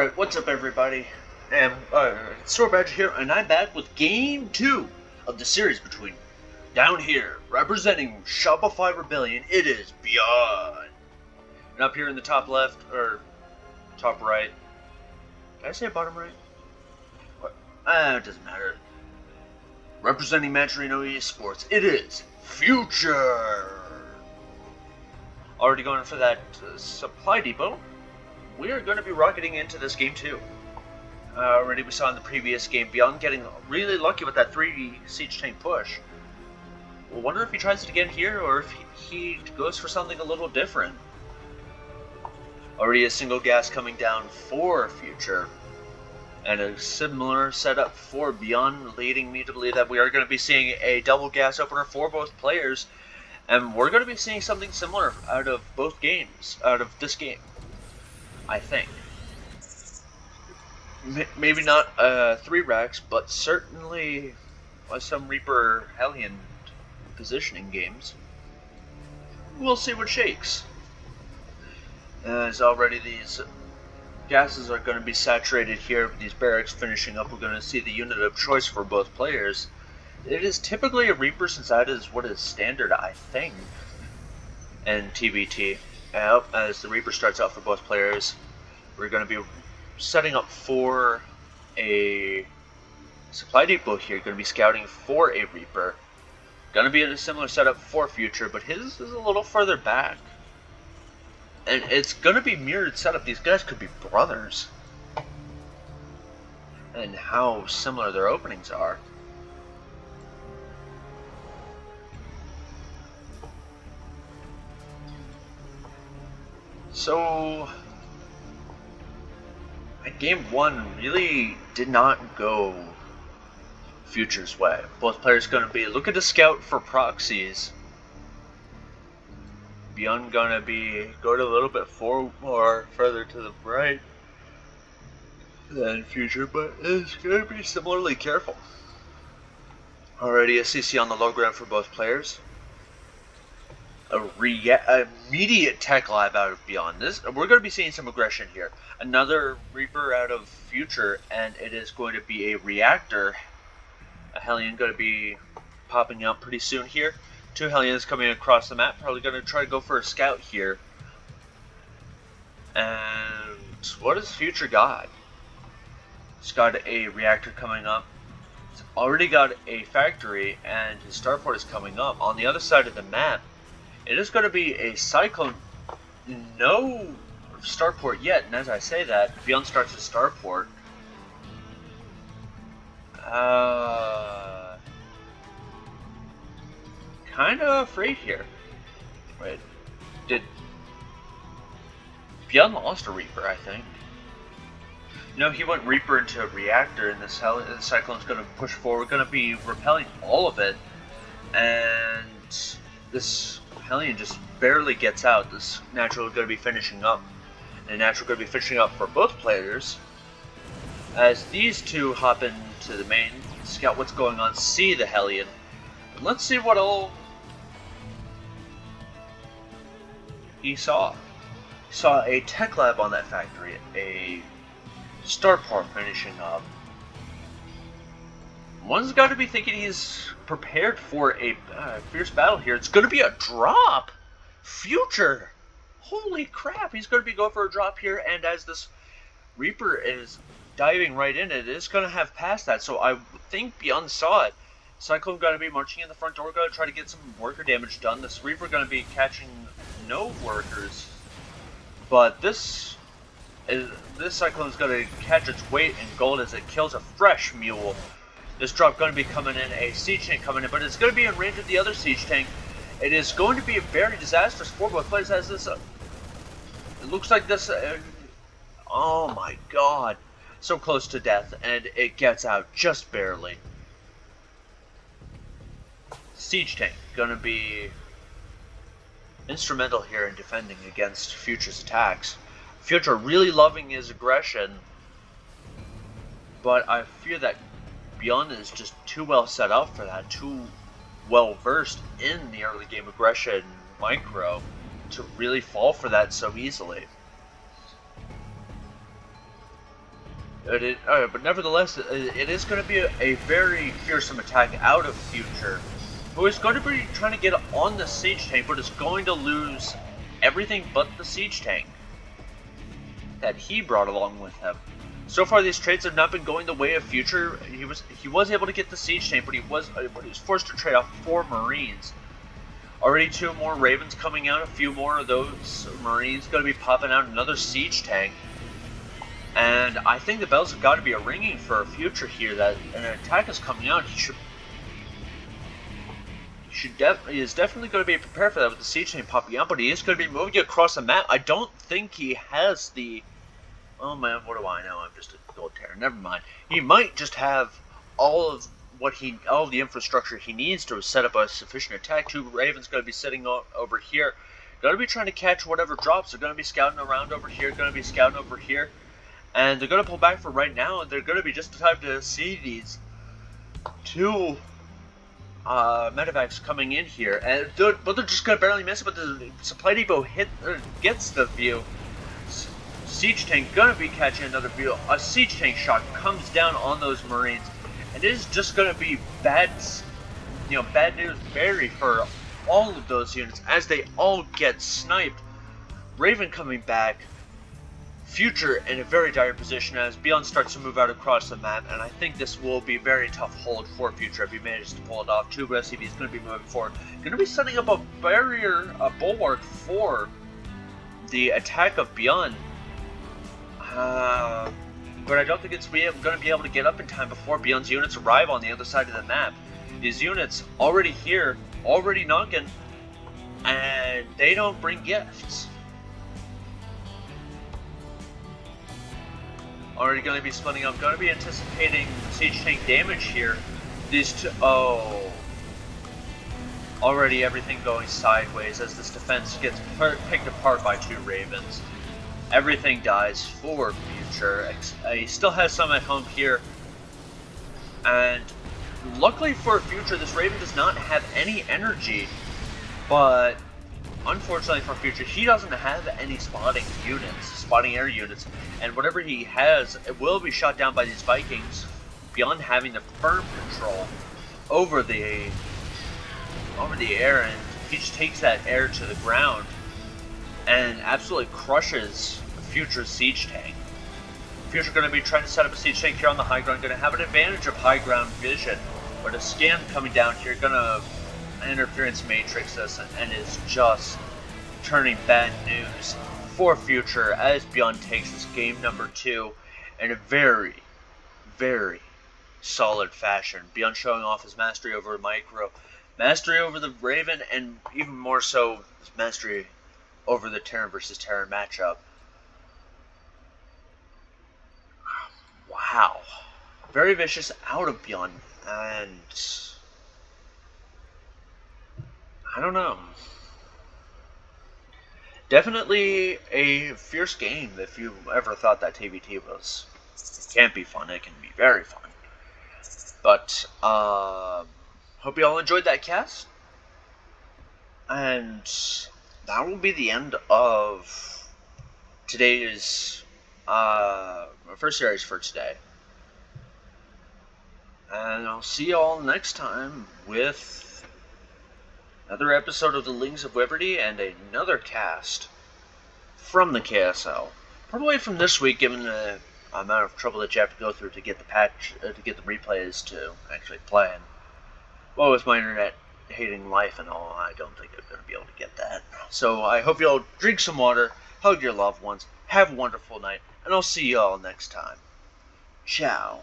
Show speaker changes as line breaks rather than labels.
Alright, what's up everybody? And Swordbadger here, and I'm back with Game 2 of the series between down here, representing Shopify Rebellion, it is ByuN. And up here in the top left, or top right, did I say bottom right? What? It doesn't matter. Representing Mandarino Esports, it is Future. Already going for that supply depot. We are going to be rocketing into this game too. Already we saw in the previous game ByuN getting really lucky with that 3 siege tank push. We'll wonder if he tries it again here or if he goes for something a little different. Already a single gas coming down for Future. And a similar setup for ByuN, leading me to believe that we are going to be seeing a double gas opener for both players. And we're going to be seeing something similar out of both games, out of this game. I think. Maybe not 3 racks, but certainly some Reaper Hellion positioning games. We'll see what shakes. As already these gases are going to be saturated here, with these barracks finishing up, we're going to see the unit of choice for both players. It is typically a Reaper, since that is what is standard, I think, in TBT. As the Reaper starts out for both players, we're going to be setting up for a supply depot here. Going to be scouting for a Reaper. Going to be in a similar setup for Future, but his is a little further back. And it's going to be mirrored setup. These guys could be brothers. And how similar their openings are. So, game 1 really did not go Future's way. Both players going to be looking to scout for proxies. ByuN going to be going a little bit further to the right than Future, but it's going to be similarly careful. Already a CC on the low ground for both players. Immediate tech lab out of ByuN. We're going to be seeing some aggression here. Another Reaper out of Future, and it is going to be a reactor. A Hellion going to be popping out pretty soon here. 2 Hellions coming across the map, probably going to try to go for a scout here. And what has Future got? He's got a reactor coming up. He's already got a factory, and his starport is coming up. On the other side of the map, it is going to be a Cyclone. No starport yet, and as I say that, ByuN starts his starport. Kind of afraid here. Wait, ByuN lost a Reaper, I think. No, he went Reaper into a reactor, and the Cyclone's going to push forward, going to be repelling all of it, and this Hellion just barely gets out. This natural is going to be finishing up. And natural going to be finishing up for both players. As these two hop into the main, scout what's going on, see the Hellion. And let's see what all he saw. He saw a tech lab on that factory, a starport finishing up. One's got to be thinking he's prepared for a fierce battle here. It's going to be a drop! Future! Holy crap, he's going to be going for a drop here, and as this Reaper is diving right in, it is going to have passed that, so I think ByuN saw it. Cyclone going to be marching in the front door, going to try to get some worker damage done. This Reaper going to be catching no workers, but this Cyclone is going to catch its weight in gold as it kills a fresh mule. This drop going to be coming in, a siege tank coming in, but it's going to be in range of the other siege tank. It is going to be very disastrous for both players as this, it looks like this, oh my god, so close to death, and it gets out just barely. Siege tank going to be instrumental here in defending against Future's attacks. Future really loving his aggression, but I fear that ByuN is just too well set up for that, too well versed in the early game aggression micro to really fall for that so easily. But nevertheless, it is going to be a very fearsome attack out of Future, who is going to be trying to get on the siege tank, but is going to lose everything but the siege tank that he brought along with him. So far, these trades have not been going the way of Future. He was able to get the siege tank, but he was forced to trade off 4 Marines. Already 2 more Ravens coming out, a few more of those Marines going to be popping out, another siege tank. And I think the bells have got to be ringing for a Future here that an attack is coming out. He is definitely going to be prepared for that with the siege tank popping out, but he is going to be moving across the map. I don't think he has the... Oh man, what do I know? I'm just a gold terror. Never mind. He might just have all of the infrastructure he needs to set up a sufficient attack. 2 Ravens going to be sitting over here. Going to be trying to catch whatever drops. They're going to be scouting around over here. Going to be scouting over here. And they're going to pull back for right now, and they're going to be just in time to see these 2 medevacs coming in here. But they're just going to barely miss it, but the supply depot gets the view. Siege tank going to be catching another view. A siege tank shot comes down on those Marines, and it is just going to be bad news berry for all of those units as they all get sniped. Raven coming back. Future in a very dire position as ByuN starts to move out across the map, and I think this will be a very tough hold for Future if he manages to pull it off. 2 SCVs is going to be moving forward. Going to be setting up a bulwark for the attack of ByuN. But I don't think it's going to be able to get up in time before ByuN's units arrive on the other side of the map. These units already here, already knocking, and they don't bring gifts. Already going to be splitting up. Going to be anticipating siege tank damage here. These 2... Oh. Already everything going sideways as this defense gets picked apart by 2 Ravens. Everything dies for Future. He still has some at home here. And luckily for Future, this Raven does not have any energy. But unfortunately for Future, he doesn't have any spotting air units. And whatever he has, it will be shot down by these Vikings. ByuN having the firm control over the air, and he just takes that air to the ground and absolutely crushes Future's siege tank. Future going to be trying to set up a siege tank here on the high ground, going to have an advantage of high ground vision, but a scan coming down here going to interference matrix this and is just turning bad news for Future as ByuN takes this game number 2 in a very, very solid fashion. ByuN showing off his mastery over Micro, mastery over the Raven, and even more so, his mastery over the Terran versus Terran matchup. Wow. Very vicious out of ByuN, and I don't know. Definitely a fierce game if you ever thought that TVT was. It can't be fun, it can be very fun. But, hope you all enjoyed that cast. And that will be the end of today's first series for today. And I'll see you all next time with another episode of the Lings of Liberty and another cast from the KSL. Probably from this week, given the amount of trouble that you have to go through to get the patch, to get the replays to actually play. And, well, with my internet hating life and all, I don't think I'm going to be able to get that. So I hope you all drink some water, hug your loved ones, have a wonderful night, and I'll see you all next time. Ciao.